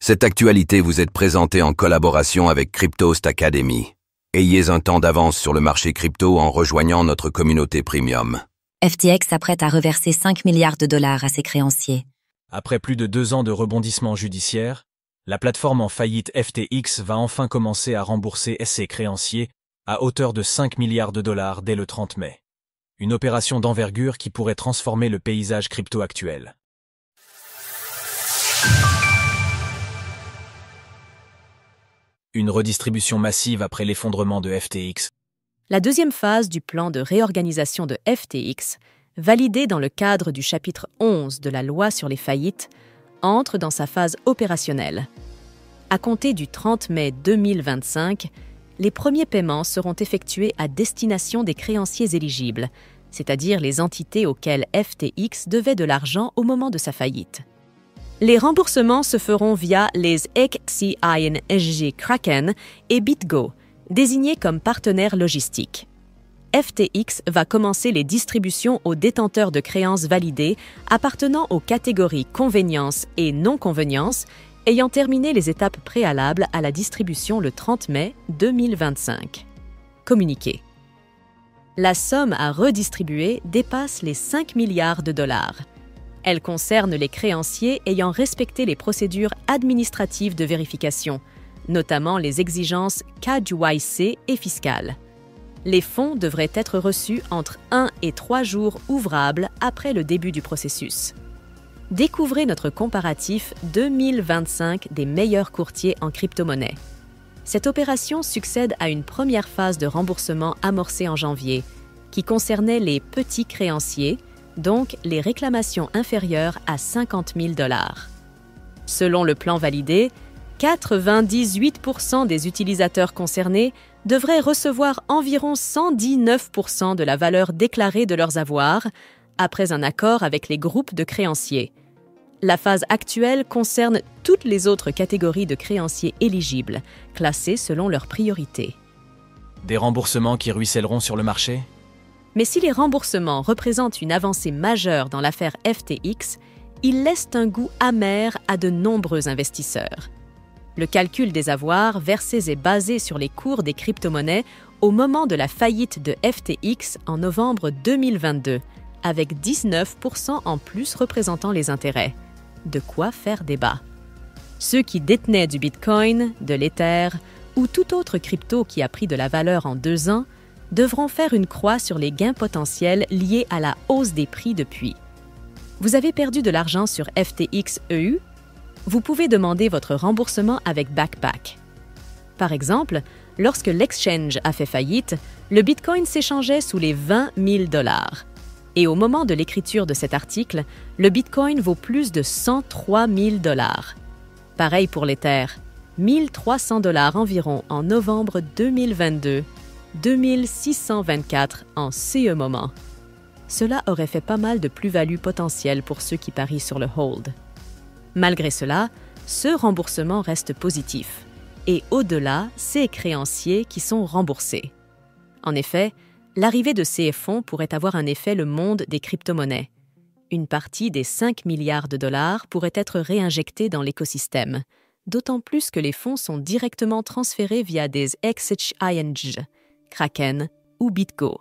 Cette actualité vous est présentée en collaboration avec Cryptost Academy. Ayez un temps d'avance sur le marché crypto en rejoignant notre communauté premium. FTX s'apprête à reverser 5 milliards de dollars à ses créanciers. Après plus de 2 ans de rebondissement judiciaire, la plateforme en faillite FTX va enfin commencer à rembourser ses créanciers à hauteur de 5 milliards de dollars dès le 30 mai. Une opération d'envergure qui pourrait transformer le paysage crypto actuel. Une redistribution massive après l'effondrement de FTX. La deuxième phase du plan de réorganisation de FTX, validée dans le cadre du chapitre 11 de la loi sur les faillites, entre dans sa phase opérationnelle. À compter du 30 mai 2025, les premiers paiements seront effectués à destination des créanciers éligibles, c'est-à-dire les entités auxquelles FTX devait de l'argent au moment de sa faillite. Les remboursements se feront via les XCING Kraken et BitGo, désignés comme partenaires logistiques. FTX va commencer les distributions aux détenteurs de créances validées appartenant aux catégories convénience et non-convénience, ayant terminé les étapes préalables à la distribution le 30 mai 2025. Communiqué. La somme à redistribuer dépasse les 5 milliards de dollars. Elle concerne les créanciers ayant respecté les procédures administratives de vérification, notamment les exigences KYC et fiscales. Les fonds devraient être reçus entre 1 et 3 jours ouvrables après le début du processus. Découvrez notre comparatif 2025 des meilleurs courtiers en crypto-monnaie. Cette opération succède à une première phase de remboursement amorcée en janvier, qui concernait les petits créanciers, donc les réclamations inférieures à 50 000 $. Selon le plan validé, 98% des utilisateurs concernés devraient recevoir environ 119% de la valeur déclarée de leurs avoirs, après un accord avec les groupes de créanciers. La phase actuelle concerne toutes les autres catégories de créanciers éligibles, classés selon leurs priorités. Des remboursements qui ruisselleront sur le marché ? Mais si les remboursements représentent une avancée majeure dans l'affaire FTX, ils laissent un goût amer à de nombreux investisseurs. Le calcul des avoirs versés est basé sur les cours des crypto-monnaies au moment de la faillite de FTX en novembre 2022, avec 19% en plus représentant les intérêts. De quoi faire débat. Ceux qui détenaient du Bitcoin, de l'Ether ou tout autre crypto qui a pris de la valeur en 2 ans devront faire une croix sur les gains potentiels liés à la hausse des prix depuis. Vous avez perdu de l'argent sur FTX EU? Vous pouvez demander votre remboursement avec Backpack. Par exemple, lorsque l'exchange a fait faillite, le Bitcoin s'échangeait sous les 20 000 $. Et au moment de l'écriture de cet article, le Bitcoin vaut plus de 103 000 $. Pareil pour l'Ether, 1 300 $ environ en novembre 2022, 2 624 en CE moment. Cela aurait fait pas mal de plus-value potentielle pour ceux qui parient sur le hold. Malgré cela, ce remboursement reste positif. Et au-delà, ces créanciers qui sont remboursés. En effet, l'arrivée de ces fonds pourrait avoir un effet le monde des crypto-monnaies. Une partie des 5 milliards de dollars pourrait être réinjectée dans l'écosystème, d'autant plus que les fonds sont directement transférés via des XCHING, Kraken ou BitGo.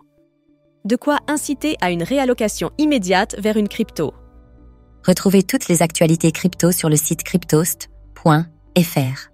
De quoi inciter à une réallocation immédiate vers une crypto. Retrouvez toutes les actualités crypto sur le site cryptost.fr.